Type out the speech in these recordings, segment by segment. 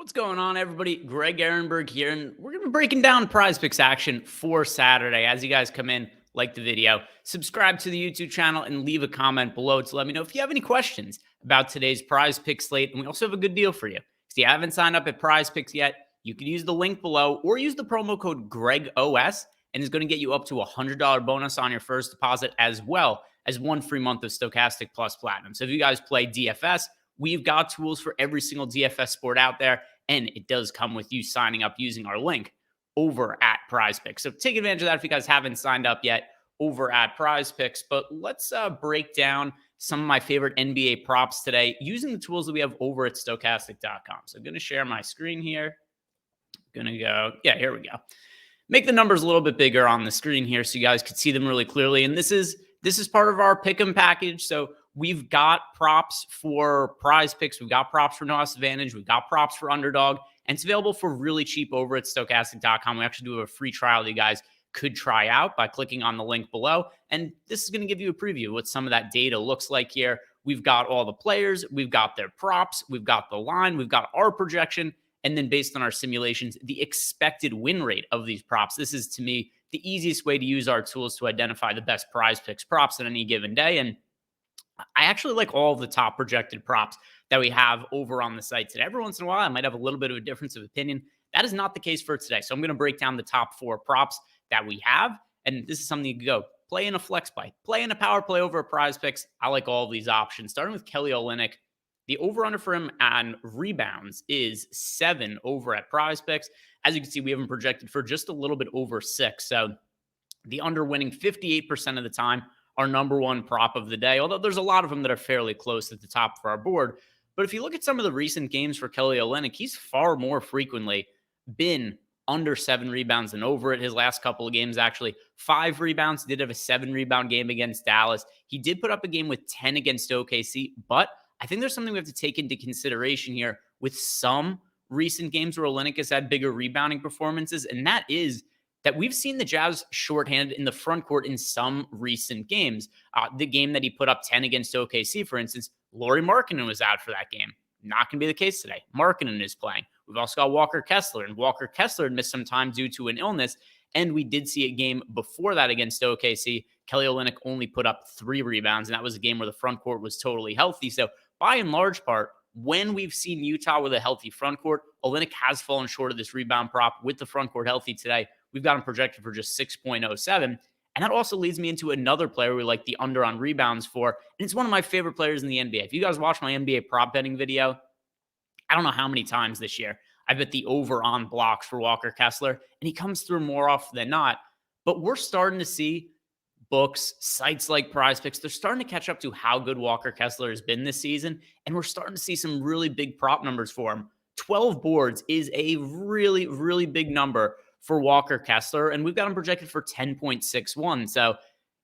What's going on, everybody? Greg Ehrenberg here, and we're going to be breaking down PrizePicks action for Saturday. As you guys come in, like the video, subscribe to the YouTube channel, and leave a comment below to let me know if you have any questions about today's PrizePicks slate. And we also have a good deal for you. If you haven't signed up at PrizePicks yet, you can use the link below or use the promo code GregOS, and it's going to get you up to a $100 bonus on your first deposit, as well as 1 free month of Stochastic Plus Platinum. So if you guys play DFS, we've got tools for every single DFS sport out there, and it does come with you signing up using our link over at PrizePicks. So take advantage of that if you guys haven't signed up yet over at PrizePicks. But let's break down some of my favorite NBA props today using the tools that we have over at Stochastic.com. So I'm going to share my screen here. Going to go, yeah, here we go. Make the numbers a little bit bigger on the screen here so you guys can see them really clearly. And this is part of our pick'em package. So we've got props for PrizePicks. We've got props for No House Advantage. We've got props for Underdog. And it's available for really cheap over at Stochastic.com. We actually do have a free trial that you guys could try out by clicking on the link below. And this is going to give you a preview of what some of that data looks like here. We've got all the players. We've got their props. We've got the line. We've got our projection. And then based on our simulations, the expected win rate of these props. This is, to me, the easiest way to use our tools to identify the best PrizePicks props on any given day. And I actually like all of the top projected props that we have over on the site today. Every once in a while, I might have a little bit of a difference of opinion. That is not the case for today. So I'm going to break down the top 4 props that we have. And this is something you can go play in a flex play, play in a power play over at PrizePicks. I like all of these options, starting with Kelly Olynyk. The over-under for him on rebounds is 7 over at PrizePicks. As you can see, we have him projected for just a little bit over 6. So the under winning 58% of the time, our number one prop of the day, although there's a lot of them that are fairly close at the top of our board. But if you look at some of the recent games for Kelly Olynyk, he's far more frequently been under 7 rebounds than over it. His last couple of games, actually 5 rebounds. Did have a 7-rebound game against Dallas. He did put up a game with 10 against OKC, but I think there's something we have to take into consideration here with some recent games where Olynyk has had bigger rebounding performances, and that is that we've seen the Jazz shorthanded in the front court in some recent games. The game that he put up 10 against OKC, for instance, Lauri Markkanen was out for that game. Not going to be the case today. Markkanen is playing. We've also got Walker Kessler, and Walker Kessler had missed some time due to an illness, and we did see a game before that against OKC. Kelly Olynyk only put up 3 rebounds, and that was a game where the front court was totally healthy. So by and large part, when we've seen Utah with a healthy front court, Olynyk has fallen short of this rebound prop with the front court healthy today. We've got him projected for just 6.07. And that also leads me into another player we like the under on rebounds for. And it's one of my favorite players in the NBA. If you guys watch my NBA prop betting video, I don't know how many times this year I bet the over on blocks for Walker Kessler, and he comes through more often than not. But we're starting to see books, sites like PrizePicks, they're starting to catch up to how good Walker Kessler has been this season, and we're starting to see some really big prop numbers for him. 12 boards is a really, really big number for Walker Kessler, and we've got him projected for 10.61. So,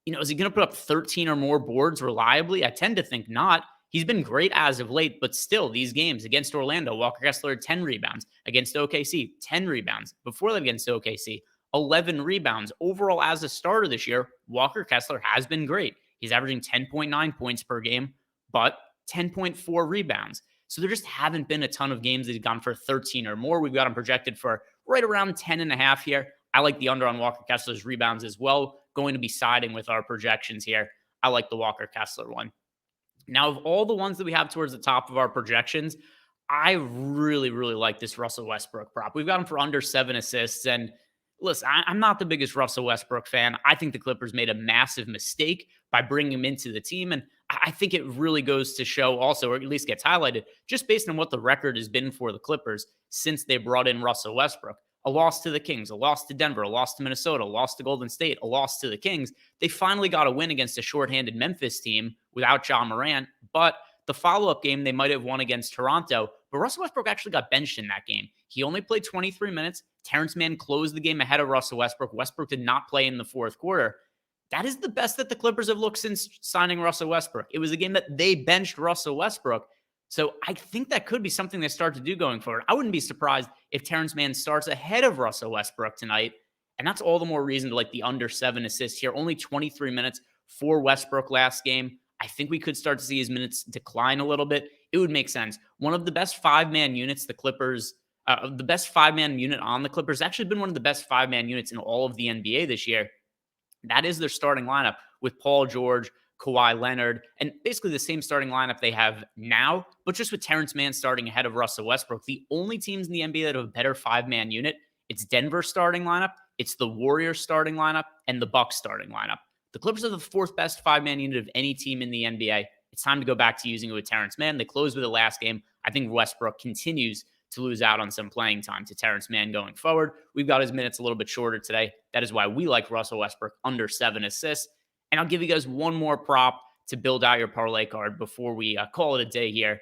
is he going to put up 13 or more boards reliably? I tend to think not. He's been great as of late, but still, these games against Orlando, Walker Kessler had 10 rebounds. Against OKC, 10 rebounds. Before that, against OKC, 11 rebounds. Overall, as a starter this year, Walker Kessler has been great. He's averaging 10.9 points per game, but 10.4 rebounds. So there just haven't been a ton of games that he's gone for 13 or more. We've got him projected for right around 10.5 here. I like the under on Walker Kessler's rebounds as well. Going to be siding with our projections here. I like the Walker Kessler one. Now, of all the ones that we have towards the top of our projections, I really, really like this Russell Westbrook prop. We've got him for under 7 assists. And listen, I'm not the biggest Russell Westbrook fan. I think the Clippers made a massive mistake by bringing him into the team. And I think it really goes to show also, or at least gets highlighted, just based on what the record has been for the Clippers since they brought in Russell Westbrook. A loss to the Kings, a loss to Denver, a loss to Minnesota, a loss to Golden State, a loss to the Kings. They finally got a win against a shorthanded Memphis team without Ja Morant, but the follow-up game they might have won against Toronto, but Russell Westbrook actually got benched in that game. He only played 23 minutes. Terrence Mann closed the game ahead of Russell Westbrook. Westbrook did not play in the fourth quarter. That is the best that the Clippers have looked since signing Russell Westbrook. It was a game that they benched Russell Westbrook. So I think that could be something they start to do going forward. I wouldn't be surprised if Terrence Mann starts ahead of Russell Westbrook tonight. And that's all the more reason to like the under 7 assists here. Only 23 minutes for Westbrook last game. I think we could start to see his minutes decline a little bit. It would make sense. One of the best 5-man units the Clippers the best five-man unit on the Clippers. Actually been one of the best five-man units in all of the NBA this year. That is their starting lineup with Paul George, Kawhi Leonard, and basically the same starting lineup they have now, but just with Terrence Mann starting ahead of Russell Westbrook. The only teams in the NBA that have a better five-man unit, it's Denver's starting lineup, it's the Warriors starting lineup, and the Bucks starting lineup. The Clippers are the fourth best five-man unit of any team in the NBA. It's time to go back to using it with Terrence Mann. They closed with it last game. I think Westbrook continues to lose out on some playing time to Terrence Mann going forward. We've got his minutes a little bit shorter today. That is why we like Russell Westbrook under 7 assists. And I'll give you guys one more prop to build out your parlay card before we call it a day here.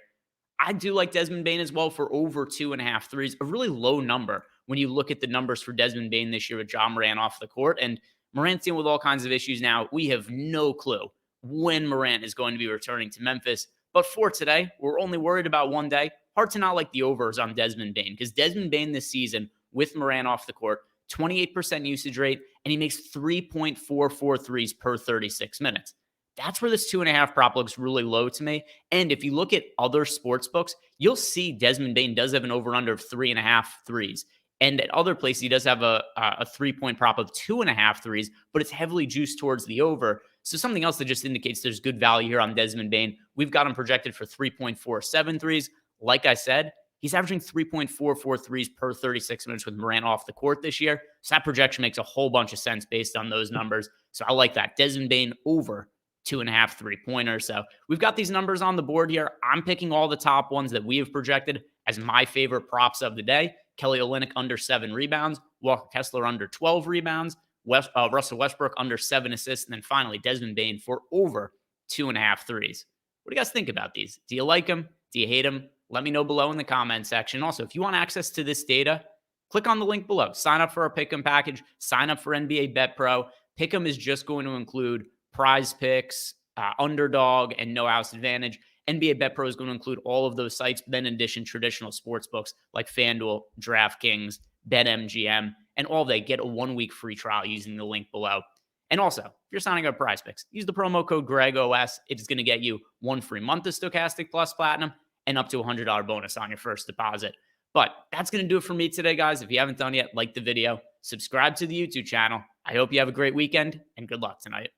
I do like Desmond Bane as well for over 2.5 threes, a really low number when you look at the numbers for Desmond Bane this year with Ja Morant off the court. And Morant's dealing with all kinds of issues now. We have no clue when Morant is going to be returning to Memphis. But for today, we're only worried about one day. Hard to not like the overs on Desmond Bane because Desmond Bane this season with Morant off the court, 28% usage rate, and he makes 3.44 threes per 36 minutes. That's where this 2.5 prop looks really low to me. And if you look at other sports books, you'll see Desmond Bane does have an over-under of 3.5 threes. And at other places, he does have a 3-point prop of 2.5 threes, but it's heavily juiced towards the over. So something else that just indicates there's good value here on Desmond Bane. We've got him projected for 3.47 threes. Like I said, he's averaging 3.44 threes per 36 minutes with Morant off the court this year. So that projection makes a whole bunch of sense based on those numbers. So I like that. Desmond Bane over 2.5 3-pointers. So we've got these numbers on the board here. I'm picking all the top ones that we have projected as my favorite props of the day. Kelly Olynyk under 7 rebounds, Walker Kessler under 12 rebounds, Russell Westbrook under 7 assists, and then finally Desmond Bane for over 2.5 threes. What do you guys think about these? Do you like them? Do you hate them? Let me know below in the comment section. Also, if you want access to this data, click on the link below. Sign up for our Pick'em package. Sign up for NBA Bet Pro. Pick'em is just going to include PrizePicks, Underdog, and No House Advantage. NBA Bet Pro is going to include all of those sites, but then in addition, traditional sports books like FanDuel, DraftKings, BetMGM, and all they get a 1-week free trial using the link below. And also, if you're signing up for PrizePicks, use the promo code GregOS. It is going to get you 1 free month of Stochastic Plus Platinum and up to a $100 bonus on your first deposit. But that's going to do it for me today, guys. If you haven't done yet, like the video, subscribe to the YouTube channel. I hope you have a great weekend and good luck tonight.